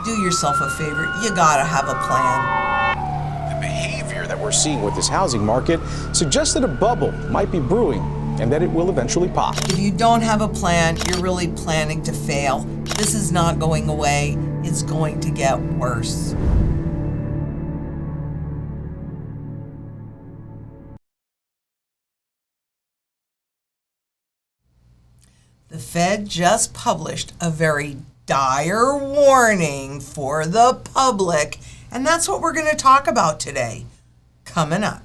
do yourself a favor. You gotta have a plan. The behavior that we're seeing with this housing market suggests that a bubble might be brewing and that it will eventually pop. If you don't have a plan, you're really planning to fail. This is not going away. It's going to get worse. The Fed just published a very dire warning for the public, and that's what we're going to talk about today. Coming up.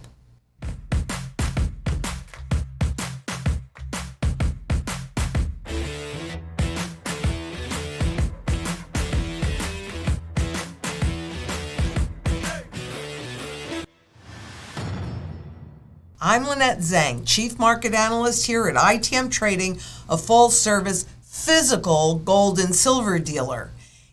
I'm Lynette Zang, Chief Market Analyst here at ITM Trading, a full-service physical gold and silver dealer.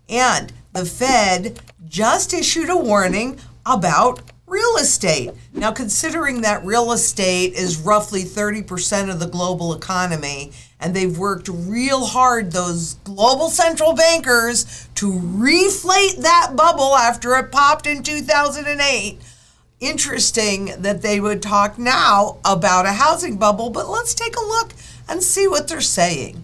And the Fed just issued a warning about real estate. Now, considering that real estate is roughly 30% of the global economy, and they've worked real hard, those global central bankers, to reflate that bubble after it popped in 2008, interesting that they would talk now about a housing bubble, but let's take a look and see what they're saying.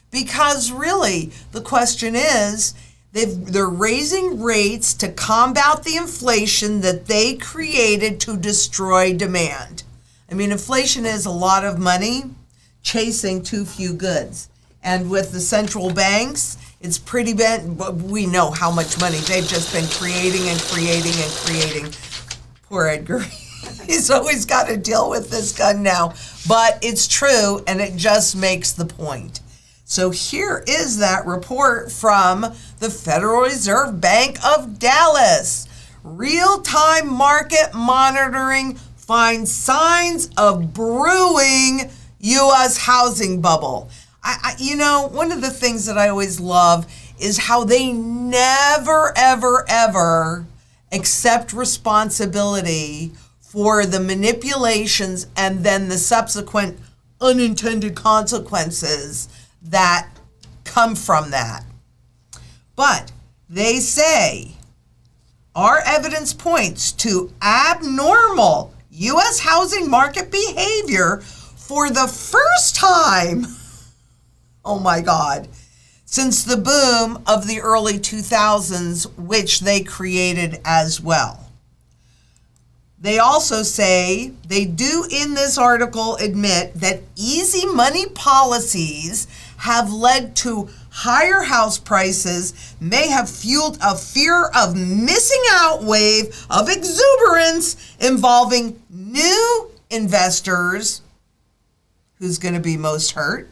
Because really, the question is, they're raising rates to combat the inflation that they created to destroy demand. I mean, inflation is a lot of money chasing too few goods. And with the central banks, it's pretty bad. We know how much money they've just been creating and creating and creating. Poor Edgar. He's always got to deal with this gun now. But it's true, and it just makes the point. So here is that report from the Federal Reserve Bank of Dallas. Real-time market monitoring finds signs of brewing U.S. housing bubble. One of the things that I always love is how they never, ever, ever accept responsibility for the manipulations and then the subsequent unintended consequences that come from that. But they say our evidence points to abnormal U.S. housing market behavior for the first time, oh my God, since the boom of the early 2000s, which they created as well. They also say, they do in this article admit that easy money policies have led to higher house prices, may have fueled a fear of missing out wave of exuberance involving new investors, who's going to be most hurt,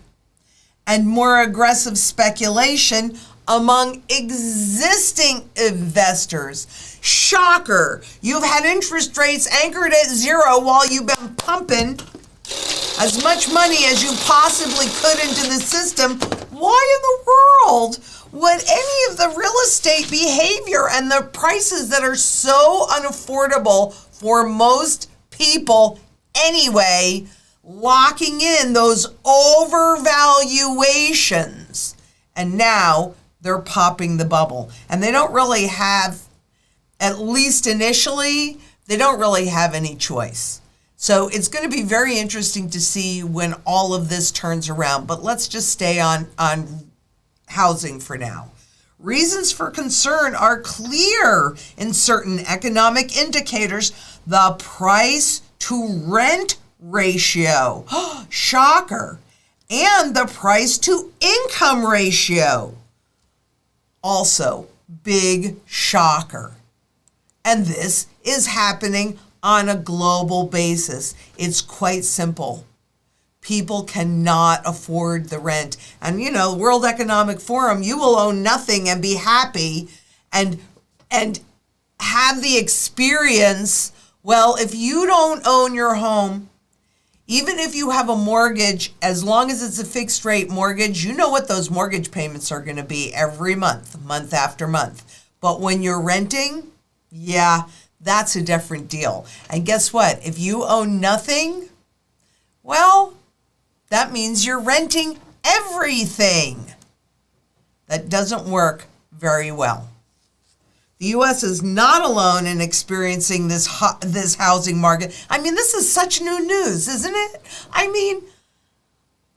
and more aggressive speculation among existing investors. Shocker. You've had interest rates anchored at zero while you've been pumping as much money as you possibly could into the system. Why in the world would any of the real estate behavior and the prices that are so unaffordable for most people anyway, locking in those overvaluations? And now they're popping the bubble. And they don't really have, at least initially, they don't really have any choice. So it's going to be very interesting to see when all of this turns around. But let's just stay on housing for now. Reasons for concern are clear in certain economic indicators. The price to rent ratio, shocker, and the price to income ratio, also big shocker. And this is happening on a global basis. It's quite simple. People cannot afford the rent. And World Economic Forum, you will own nothing and be happy and have the experience. Well, if you don't own your home, even if you have a mortgage, as long as it's a fixed rate mortgage, you know what those mortgage payments are going to be every month, month after month. But when you're renting, yeah, that's a different deal. And guess what? If you own nothing, well, that means you're renting everything. That doesn't work very well. The U.S. is not alone in experiencing this housing market. I mean, this is such new news, isn't it? I mean,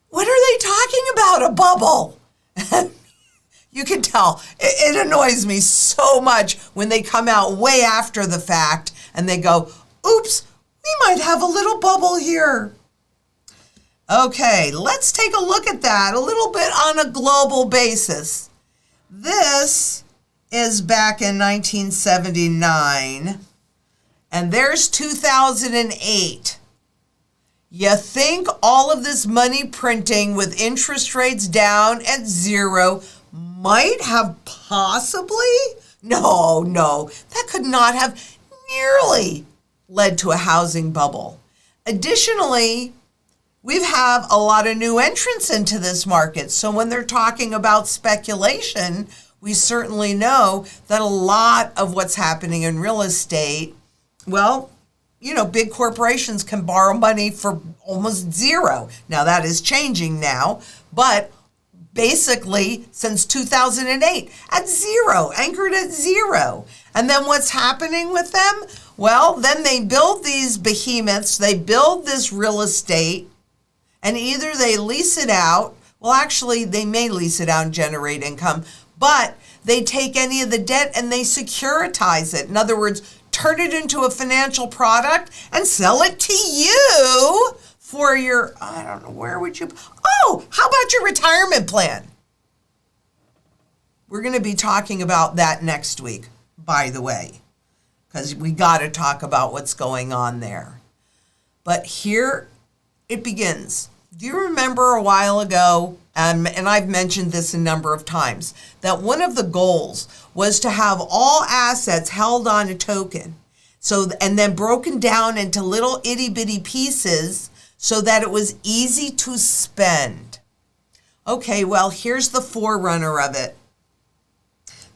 what are they talking about? A bubble. You can tell. It annoys me so much when they come out way after the fact and they go, oops, we might have a little bubble here. Okay, let's take a look at that a little bit on a global basis. This is back in 1979, and there's 2008. You think all of this money printing with interest rates down at zero might have possibly? No, that could not have nearly led to a housing bubble. Additionally, we've had a lot of new entrants into this market. So when they're talking about speculation, we certainly know that a lot of what's happening in real estate, well, you know, big corporations can borrow money for almost zero. Now that is changing now, but basically since 2008 at zero, anchored at zero. And then what's happening with them? Well, then they build these behemoths, they build this real estate, and either they lease it out, well, actually, they may lease it out and generate income, but they take any of the debt and they securitize it. In other words, turn it into a financial product and sell it to you for your, I don't know, where would you, oh, how about your retirement plan? We're going to be talking about that next week, by the way, because we got to talk about what's going on there. But here it begins. Do you remember a while ago, and I've mentioned this a number of times, that one of the goals was to have all assets held on a token, and then broken down into little itty bitty pieces so that it was easy to spend. Okay, well, here's the forerunner of it.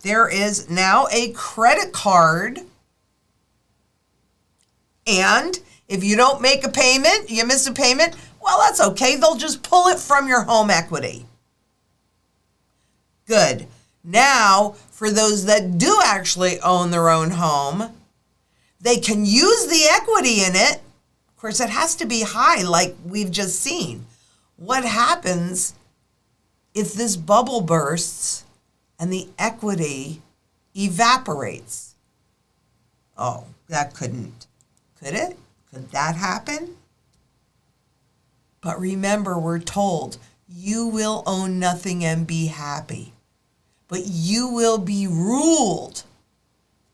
There is now a credit card, and if you don't make a payment, you miss a payment, well, that's okay. They'll just pull it from your home equity. Good. Now, for those that do actually own their own home, they can use the equity in it. Of course, it has to be high, like we've just seen. What happens if this bubble bursts and the equity evaporates? Oh, that couldn't. Could it? Could that happen? But remember, we're told you will own nothing and be happy, but you will be ruled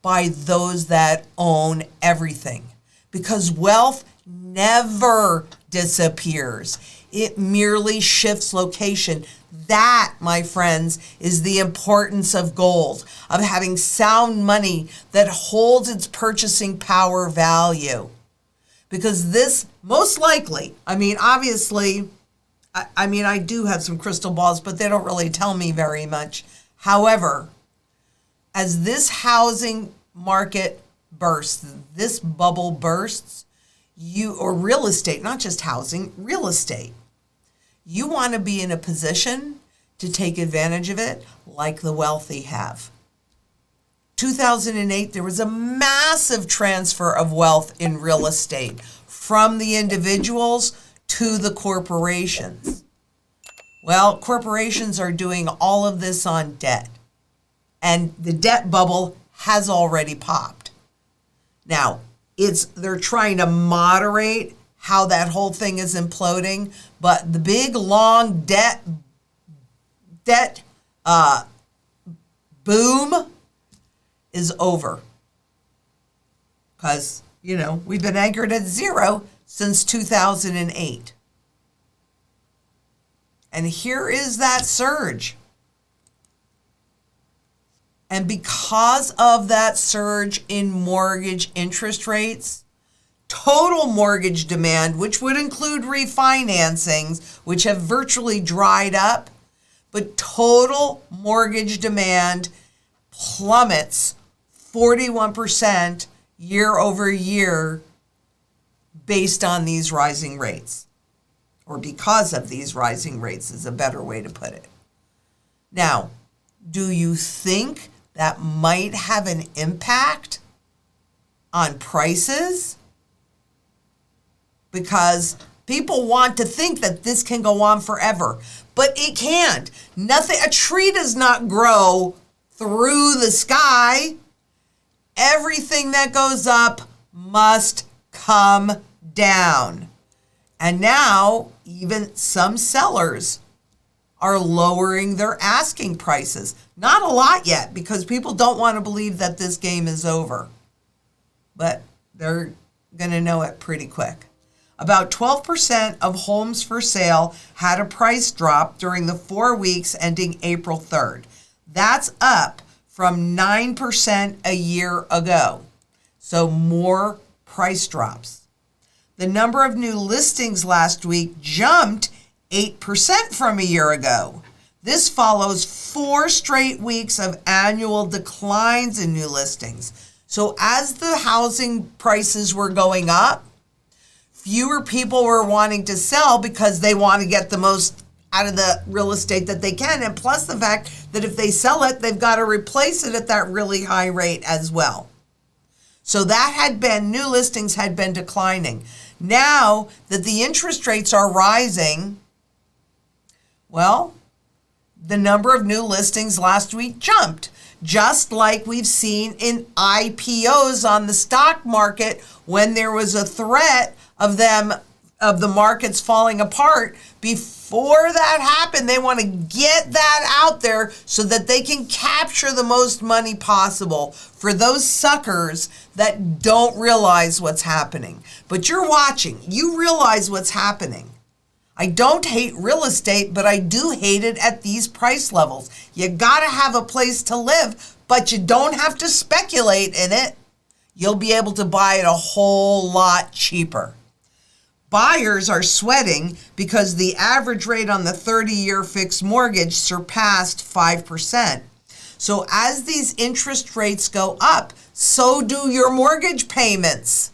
by those that own everything, because wealth never disappears. It merely shifts location. That, my friends, is the importance of gold, of having sound money that holds its purchasing power value. Because this, most likely, I mean, obviously, I do have some crystal balls, but they don't really tell me very much. However, as this housing market bursts, this bubble bursts, or real estate, not just housing, real estate, you want to be in a position to take advantage of it like the wealthy have. 2008, there was a massive transfer of wealth in real estate from the individuals to the corporations. Well, corporations are doing all of this on debt, and the debt bubble has already popped. Now, they're trying to moderate how that whole thing is imploding, but the big, long debt boom is over. Because, we've been anchored at zero since 2008. And here is that surge. And because of that surge in mortgage interest rates, total mortgage demand, which would include refinancings, which have virtually dried up, but total mortgage demand plummets 41% year over year based on these rising rates, or because of these rising rates is a better way to put it. Now, do you think that might have an impact on prices, because people want to think that this can go on forever, but it can't. A tree does not grow through the sky. Everything that goes up must come down. And now even some sellers are lowering their asking prices. Not a lot yet, because people don't want to believe that this game is over. But they're going to know it pretty quick. About 12% of homes for sale had a price drop during the 4 weeks ending April 3rd. That's up from 9% a year ago. So more price drops. The number of new listings last week jumped 8% from a year ago. This follows 4 straight weeks of annual declines in new listings. So as the housing prices were going up, fewer people were wanting to sell because they want to get the most out of the real estate that they can. And plus the fact that if they sell it, they've got to replace it at that really high rate as well. So new listings had been declining. Now that the interest rates are rising, well, the number of new listings last week jumped, just like we've seen in IPOs on the stock market when there was a threat of the markets falling apart. Before that happened, they want to get that out there so that they can capture the most money possible for those suckers that don't realize what's happening. But you're watching. You realize what's happening. I don't hate real estate, but I do hate it at these price levels. You got to have a place to live, but you don't have to speculate in it. You'll be able to buy it a whole lot cheaper. Buyers are sweating because the average rate on the 30-year fixed mortgage surpassed 5%. So as these interest rates go up, so do your mortgage payments.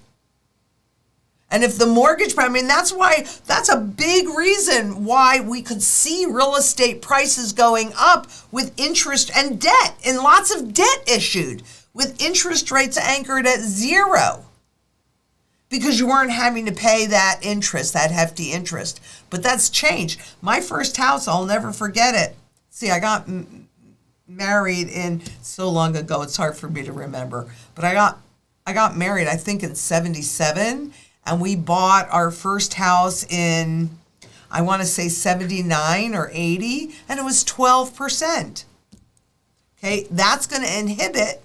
And if the mortgage, that's a big reason why we could see real estate prices going up with interest and debt, and lots of debt issued with interest rates anchored at 0. Because you weren't having to pay that interest, that hefty interest. But that's changed. My first house, I'll never forget it. See, I got married in so long ago, it's hard for me to remember. But I got married, I think in 77, and we bought our first house in, I want to say 79 or 80, and it was 12%. Okay, that's going to inhibit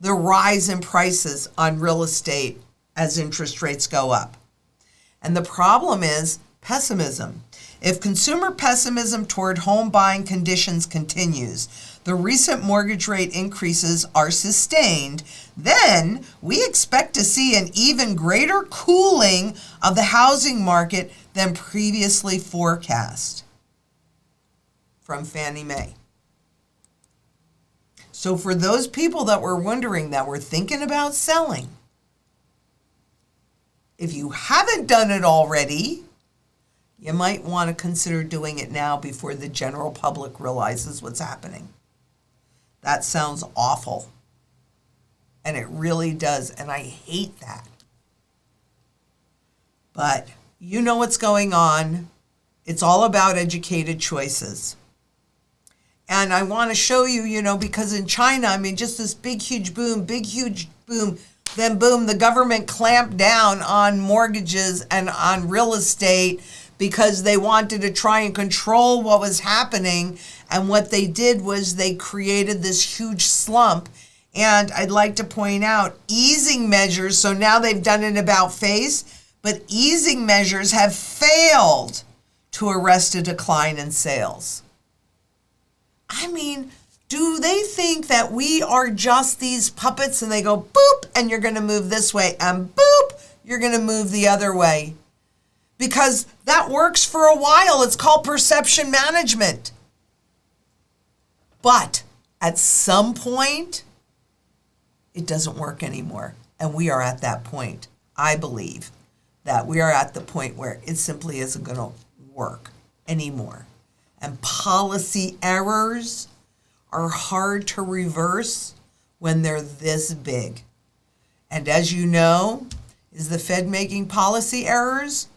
the rise in prices on real estate as interest rates go up. And the problem is pessimism. If consumer pessimism toward home buying conditions continues, the recent mortgage rate increases are sustained, then we expect to see an even greater cooling of the housing market than previously forecast. From Fannie Mae. So for those people that were wondering, that were thinking about selling, if you haven't done it already, you might want to consider doing it now before the general public realizes what's happening. That sounds awful. And it really does. And I hate that. But you know what's going on. It's all about educated choices. And I want to show you, because in China, just this big, huge boom, then boom, the government clamped down on mortgages and on real estate because they wanted to try and control what was happening. And what they did was they created this huge slump. And I'd like to point out easing measures. So now they've done it about face, but easing measures have failed to arrest a decline in sales. Do they think that we are just these puppets and they go boop and you're going to move this way and boop, you're going to move the other way? Because that works for a while. It's called perception management. But at some point, it doesn't work anymore. And we are at that point. I believe that we are at the point where it simply isn't going to work anymore. And policy errors are hard to reverse when they're this big. And as you know, is the Fed making policy errors?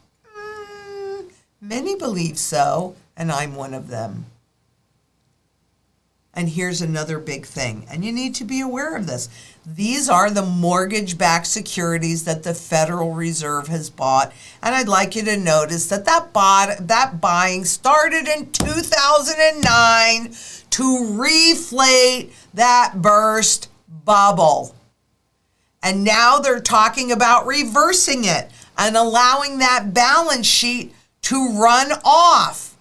Many believe so, and I'm one of them. And here's another big thing, and you need to be aware of this. These are the mortgage-backed securities that the Federal Reserve has bought, and I'd like you to notice that that buying started in 2009 to reflate that burst bubble. And now they're talking about reversing it and allowing that balance sheet to run off.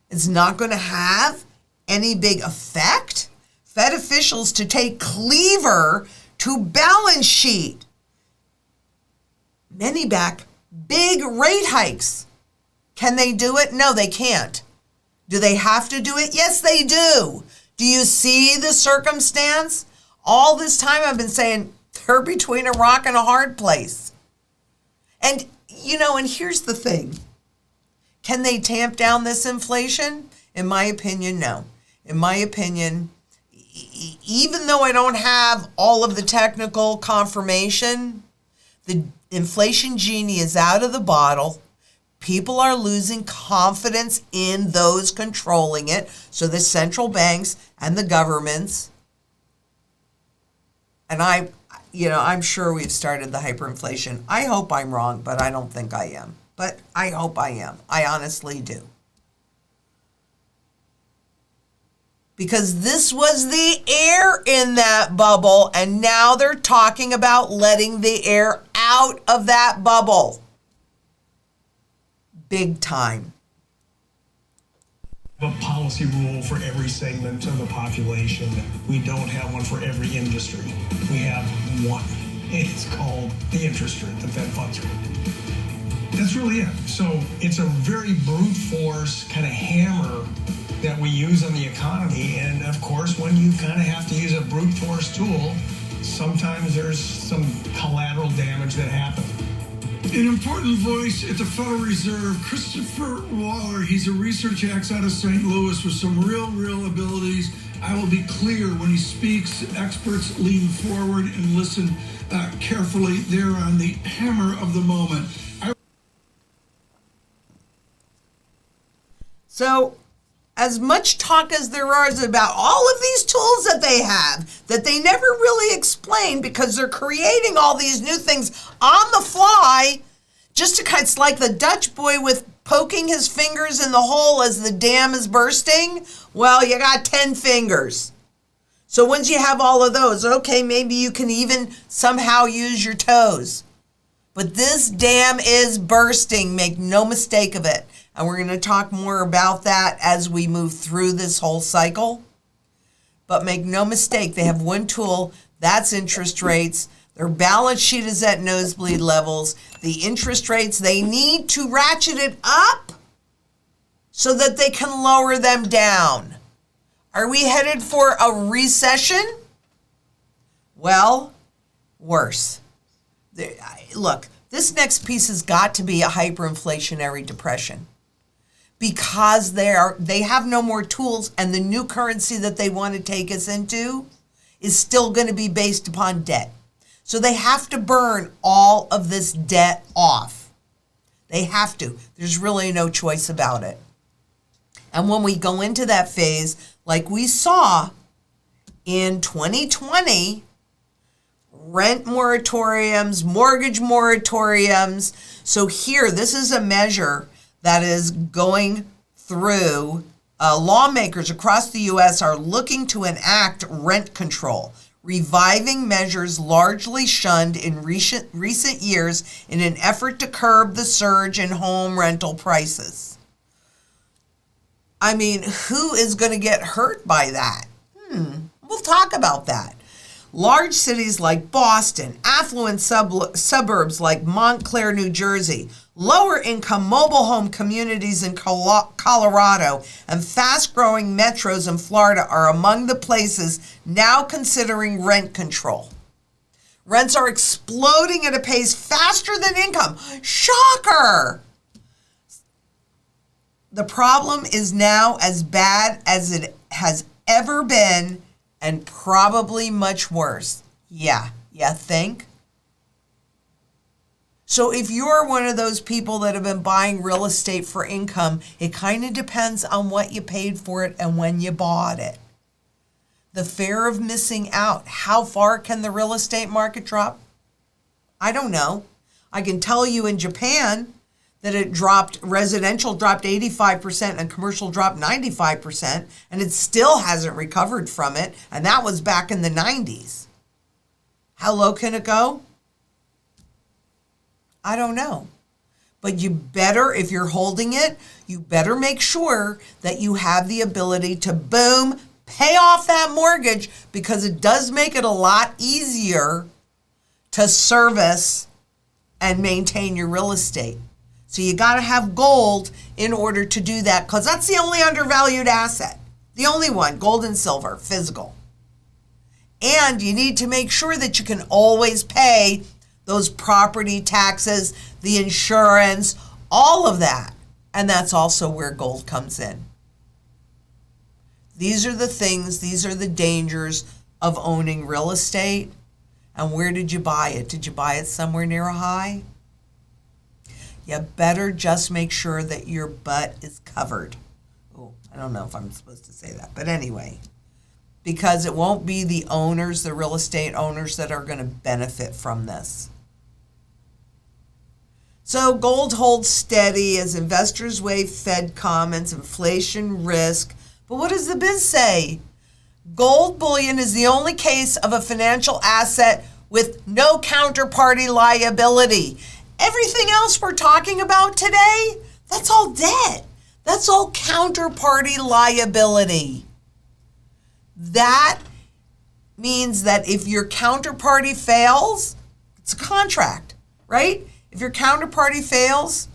It's not going to have any big effect. Fed officials to take cleaver to balance sheet. Many back big rate hikes. Can they do it? No, they can't. Do they have to do it? Yes, they do. Do you see the circumstance? All this time I've been saying they're between a rock and a hard place. And, and here's the thing. Can they tamp down this inflation? In my opinion, no. In my opinion, even though I don't have all of the technical confirmation, the inflation genie is out of the bottle. People are losing confidence in those controlling it. So the central banks and the governments. And I'm sure we've started the hyperinflation. I hope I'm wrong, but I don't think I am. But I hope I am. I honestly do. Because this was the air in that bubble, and now they're talking about letting the air out of that bubble. Big time. A policy rule for every segment of the population. We don't have one for every industry. We have one. It's called the interest rate, the Fed funds rate. That's really it. So it's a very brute force kind of hammer that we use on the economy. And of course, when you kind of have to use a brute force tool, sometimes there's some collateral damage that happens. An important voice at the Federal Reserve, Christopher Waller. He's a research ex out of St. Louis with some real abilities. I will be clear when he speaks. Experts lean forward and listen carefully. They're on the hammer of the moment. So, as much talk as there is about all of these tools that they have that they never really explain because they're creating all these new things on the fly, just to it's like the Dutch boy with poking his fingers in the hole as the dam is bursting. Well, you got 10 fingers. So once you have all of those, okay, maybe you can even somehow use your toes. But this dam is bursting, make no mistake of it. And we're going to talk more about that as we move through this whole cycle. But make no mistake, they have one tool, that's interest rates. Their balance sheet is at nosebleed levels. The interest rates, they need to ratchet it up so that they can lower them down. Are we headed for a recession? Well, worse. Look, this next piece has got to be a hyperinflationary depression. Because they have no more tools, and the new currency that they want to take us into is still going to be based upon debt. So they have to burn all of this debt off. They have to. There's really no choice about it. And when we go into that phase, like we saw in 2020, rent moratoriums, mortgage moratoriums. So here, this is a measure that is going through. Lawmakers across the U.S. are looking to enact rent control, reviving measures largely shunned in recent years in an effort to curb the surge in home rental prices. I mean, who is going to get hurt by that? We'll talk about that. Large cities like Boston, affluent suburbs like Montclair, New Jersey, lower-income mobile home communities in Colorado, and fast-growing metros in Florida are among the places now considering rent control. Rents are exploding at a pace faster than income. Shocker! The problem is now as bad as it has ever been, and probably much worse. Yeah, you think? So if you're one of those people that have been buying real estate for income, it kind of depends on what you paid for it and when you bought it. The fear of missing out. How far can the real estate market drop? I don't know. I can tell you in Japan that it dropped, residential dropped 85% and commercial dropped 95%, and it still hasn't recovered from it, and that was back in the 90s. How low can it go? I don't know. But you better, if you're holding it, you better make sure that you have the ability to, boom, pay off that mortgage, because it does make it a lot easier to service and maintain your real estate. So you got to have gold in order to do that, because that's the only undervalued asset. The only one, gold and silver, physical. And you need to make sure that you can always pay those property taxes, the insurance, all of that. And that's also where gold comes in. These are the things, these are the dangers of owning real estate. And where did you buy it? Did you buy it somewhere near a high? You better just make sure that your butt is covered. Oh, I don't know if I'm supposed to say that, but anyway. Because it won't be the owners, the real estate owners, that are going to benefit from this. So gold holds steady as investors weigh Fed comments, inflation risk. But what does the biz say? Gold bullion is the only case of a financial asset with no counterparty liability. Everything else we're talking about today, that's all debt. That's all counterparty liability. That means that if your counterparty fails, it's a contract, right? If your counterparty fails,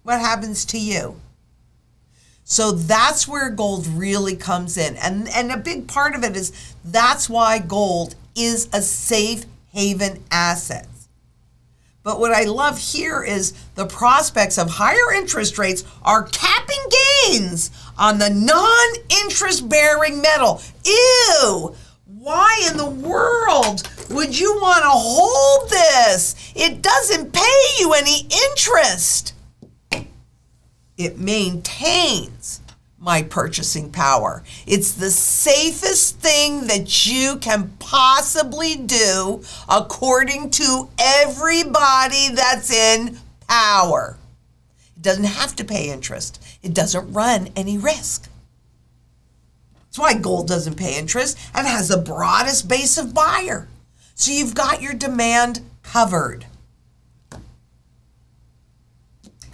what happens to you? So that's where gold really comes in. And a big part of it is that's why gold is a safe haven asset. But what I love here is the prospects of higher interest rates are capping gains on the non-interest bearing metal. Ew! Why in the world would you want to hold this? It doesn't pay you any interest. It maintains my purchasing power. It's the safest thing that you can possibly do according to everybody that's in power. It doesn't have to pay interest. It doesn't run any risk. That's why gold doesn't pay interest and has the broadest base of buyer. So you've got your demand covered.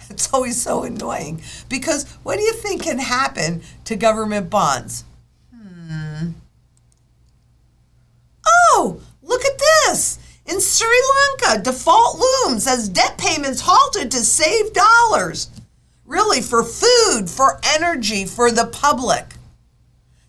It's always so annoying because what do you think can happen to government bonds? Oh, look at this. In Sri Lanka, default looms as debt payments halted to save dollars. Really, for food, for energy, for the public.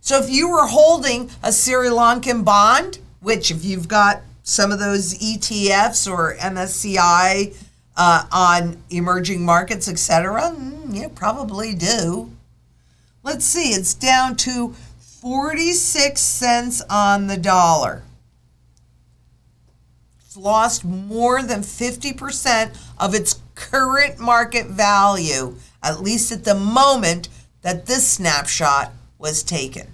So if you were holding a Sri Lankan bond, which if you've got some of those ETFs or MSCI on emerging markets, etc., you probably do. Let's see, it's down to 46 cents on the dollar. It's lost more than 50% of its current market value, at least at the moment that this snapshot was taken.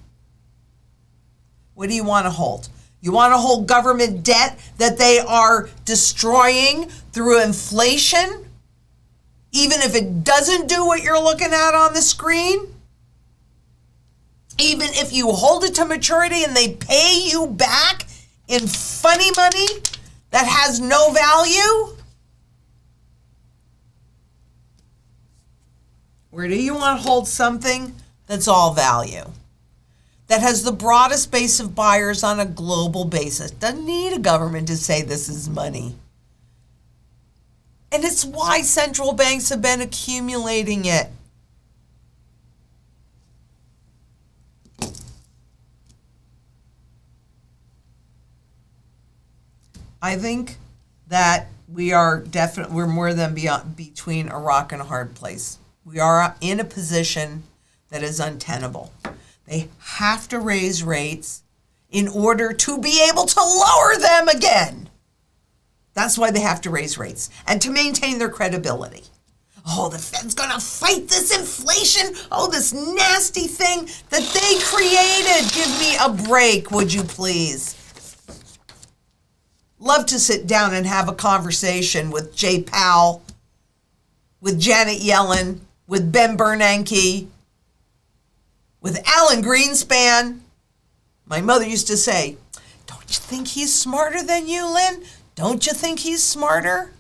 What do you want to hold? You want to hold government debt that they are destroying through inflation, even if it doesn't do what you're looking at on the screen? Even if you hold it to maturity and they pay you back in funny money that has no value? Or do you want to hold something that's all value? That has the broadest base of buyers on a global basis. Doesn't need a government to say this is money. And it's why central banks have been accumulating it. I think that we're more than between a rock and a hard place. We are in a position that is untenable. They have to raise rates in order to be able to lower them again. That's why they have to raise rates and to maintain their credibility. Oh, the Fed's going to fight this inflation. Oh, this nasty thing that they created. Give me a break, would you please? Love to sit down and have a conversation with Jay Powell, with Janet Yellen, with Ben Bernanke, with Alan Greenspan. My mother used to say, don't you think he's smarter than you, Lynn? Don't you think he's smarter?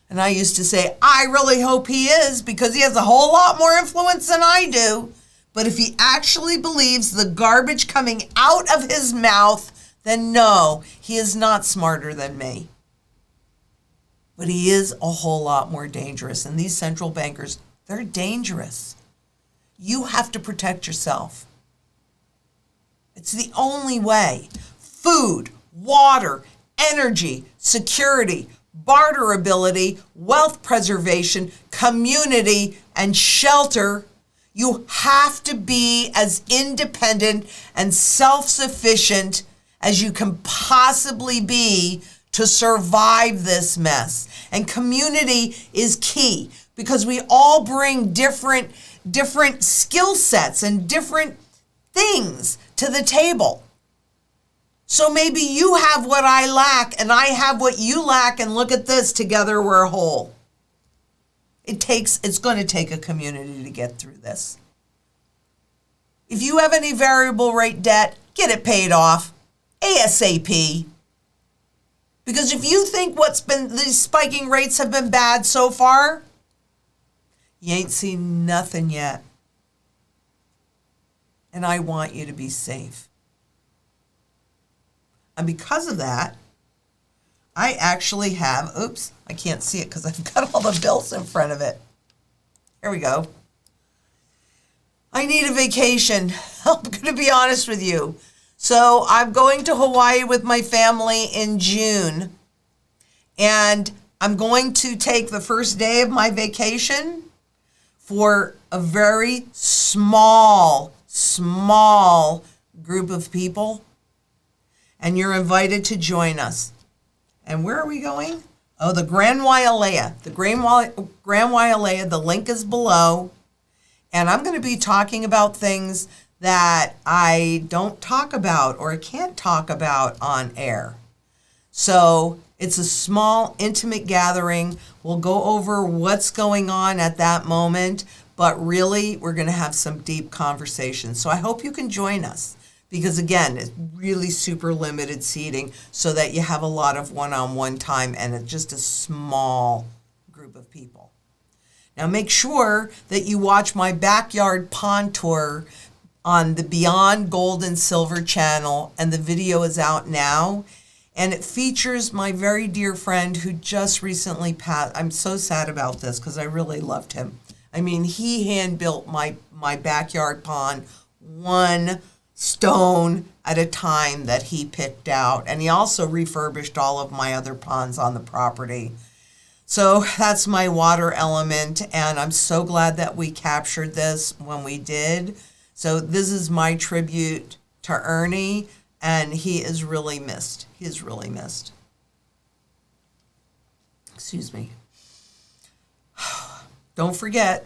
And I used to say, I really hope he is, because he has a whole lot more influence than I do. But if he actually believes the garbage coming out of his mouth, then no, he is not smarter than me. But he is a whole lot more dangerous. And these central bankers, they're dangerous. You have to protect yourself. It's the only way. Food, water, energy, security, barterability, wealth preservation, community, and shelter. You have to be as independent and self-sufficient as you can possibly be to survive this mess. And community is key, because we all bring different skill sets and different things to the table. So maybe you have what I lack and I have what you lack, and look at this, together we're a whole. It's going to take a community to get through this. If you have any variable rate debt, get it paid off ASAP. Because if you think these spiking rates have been bad so far, you ain't seen nothing yet. And I want you to be safe. And because of that, I actually have, oops, I can't see it because I've got all the bills in front of it. Here we go. I need a vacation. I'm going to be honest with you. So I'm going to Hawaii with my family in June. And I'm going to take the first day of my vacation for a very small group of people. And you're invited to join us. And where are we going? Oh, the Grand Wailea. The Grand Wailea, the link is below. And I'm going to be talking about things that I don't talk about or can't talk about on air. So it's a small, intimate gathering. We'll go over what's going on at that moment, but really we're going to have some deep conversations. So I hope you can join us, because again, it's really super limited seating so that you have a lot of one-on-one time, and it's just a small group of people. Now make sure that you watch my backyard pond tour on the Beyond Gold and Silver channel, and the video is out now. And it features my very dear friend who just recently passed. I'm so sad about this because I really loved him. I mean, he hand-built my backyard pond one stone at a time that he picked out. And he also refurbished all of my other ponds on the property. So that's my water element, and I'm so glad that we captured this when we did. So this is my tribute to Ernie, and he is really missed. He is really missed. Excuse me. Don't forget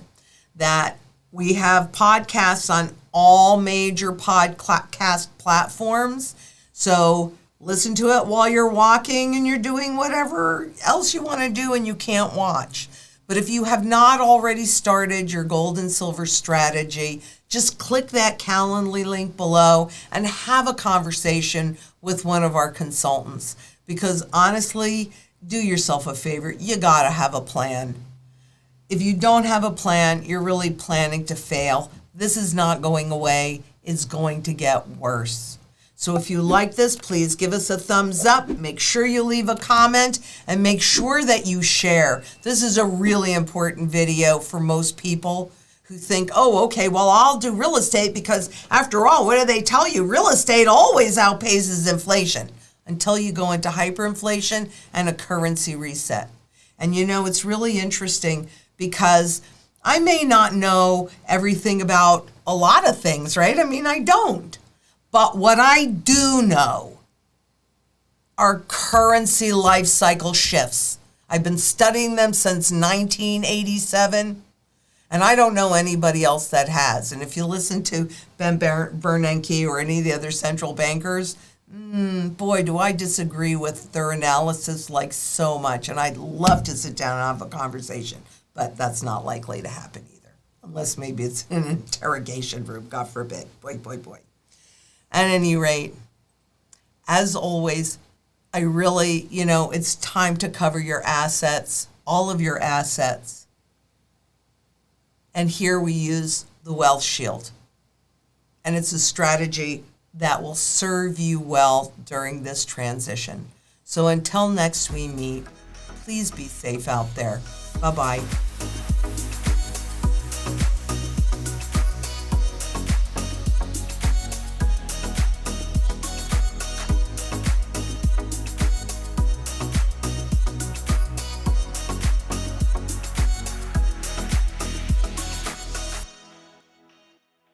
that we have podcasts on all major podcast platforms. So listen to it while you're walking and you're doing whatever else you want to do and you can't watch. But if you have not already started your gold and silver strategy, just click that Calendly link below and have a conversation with one of our consultants. Because honestly, do yourself a favor. You got to have a plan. If you don't have a plan, you're really planning to fail. This is not going away. It's going to get worse. So if you like this, please give us a thumbs up. Make sure you leave a comment and make sure that you share. This is a really important video for most people who think, oh, okay, well, I'll do real estate because after all, what do they tell you? Real estate always outpaces inflation until you go into hyperinflation and a currency reset. And you know, it's really interesting because I may not know everything about a lot of things, right? I mean, I don't. But what I do know are currency life cycle shifts. I've been studying them since 1987, and I don't know anybody else that has. And if you listen to Ben Bernanke or any of the other central bankers, boy, do I disagree with their analysis like so much. And I'd love to sit down and have a conversation, but that's not likely to happen either, unless maybe it's in an interrogation room, God forbid. Boy, boy, boy. At any rate, as always, I really, it's time to cover your assets, all of your assets. And here we use the Wealth Shield. And it's a strategy that will serve you well during this transition. So until next we meet, please be safe out there. Bye-bye.